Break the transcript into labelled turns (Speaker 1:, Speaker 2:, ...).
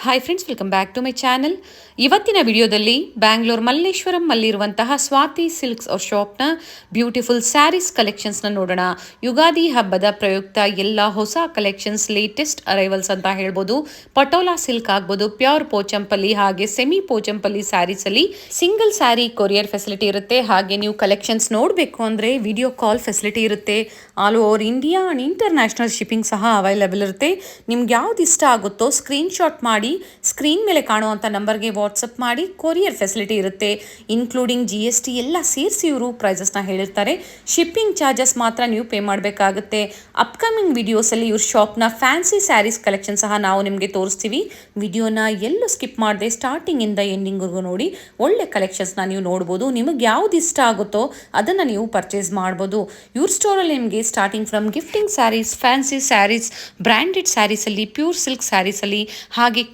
Speaker 1: Hi friends, welcome back to my channel. ಇವತ್ತಿನ ವಿಡಿಯೋದಲ್ಲಿ Bangalore ಮಲ್ಲೇಶ್ವರಮಲ್ಲಿರುವಂತಹ Swati silks ಅವ್ರ ಶಾಪ್ನ ಬ್ಯೂಟಿಫುಲ್ ಸ್ಯಾರೀಸ್ ಕಲೆಕ್ಷನ್ಸ್ನ ನೋಡೋಣ. ಯುಗಾದಿ ಹಬ್ಬದ ಪ್ರಯುಕ್ತ ಎಲ್ಲ ಹೊಸ ಕಲೆಕ್ಷನ್ಸ್, ಲೇಟೆಸ್ಟ್ ಅರೈವಲ್ಸ್ ಅಂತ ಹೇಳ್ಬೋದು. ಪಟೋಲಾ ಸಿಲ್ಕ್ ಆಗ್ಬೋದು, ಪ್ಯೂರ್ ಪೋಚಂಪಲ್ಲಿ ಹಾಗೆ ಸೆಮಿ ಪೋಚಂಪಲ್ಲಿ ಸ್ಯಾರೀಸಲ್ಲಿ ಸಿಂಗಲ್ ಸ್ಯಾರಿ ಕೊರಿಯರ್ ಫೆಸಿಲಿಟಿ ಇರುತ್ತೆ. ಹಾಗೆ ನೀವು ಕಲೆಕ್ಷನ್ಸ್ ನೋಡಬೇಕು ಅಂದರೆ ವಿಡಿಯೋ ಕಾಲ್ ಫೆಸಿಲಿಟಿ ಇರುತ್ತೆ. All over India and international shipping ಸಹ ಅವೈಲಬಲ್ ಇರುತ್ತೆ. ನಿಮ್ಗೆ ಯಾವ್ದು ಇಷ್ಟ ಆಗುತ್ತೋ ಸ್ಕ್ರೀನ್ಶಾಟ್ ಮಾಡಿ ಸ್ಕ್ರೀನ್ ಮೇಲೆ ಕಾಣುವಂಥ ನಂಬರ್ಗೆ ವಾಟ್ಸಪ್ ಮಾಡಿ ಕೊರಿಯರ್ ಫೆಸಿಲಿಟಿ ಇರುತ್ತೆ. ಇನ್ಕ್ಲೂಡಿಂಗ್ GST ಎಲ್ಲ ಸೇರಿಸಿ ಇವರು ಪ್ರೈಸಸ್ನ ಹೇಳಿರ್ತಾರೆ. ಶಿಪ್ಪಿಂಗ್ ಚಾರ್ಜಸ್ ಮಾತ್ರ ನೀವು ಪೇ ಮಾಡಬೇಕಾಗುತ್ತೆ. ಅಪ್ಕಮಿಂಗ್ ವಿಡಿಯೋಸಲ್ಲಿ ಇವ್ರ ಶಾಪ್ನ ಫ್ಯಾನ್ಸಿ ಸ್ಯಾರೀಸ್ ಕಲೆಕ್ಷನ್ ಸಹ ನಾವು ನಿಮಗೆ ತೋರಿಸ್ತೀವಿ. ವಿಡಿಯೋನ ಎಲ್ಲೂ ಸ್ಕಿಪ್ ಮಾಡದೆ ಸ್ಟಾರ್ಟಿಂಗಿಂದ ಎಂಡಿಂಗ್ವರೆಗೂ ನೋಡಿ. ಒಳ್ಳೆ ಕಲೆಕ್ಷನ್ಸ್ನ ನೀವು ನೋಡ್ಬೋದು. ನಿಮಗೆ ಯಾವ್ದು ಇಷ್ಟ ಆಗುತ್ತೋ ಅದನ್ನು ನೀವು ಪರ್ಚೇಸ್ ಮಾಡ್ಬೋದು. ಇವ್ರ ಸ್ಟೋರಲ್ಲಿ ನಿಮಗೆ starting from gifting saris, fancy saris, branded ಸ್ಯಾರೀಸಲ್ಲಿ, ಪ್ಯೂರ್ ಸಿಲ್ಕ್ ಸ್ಯಾರೀಸಲ್ಲಿ ಹಾಗೆ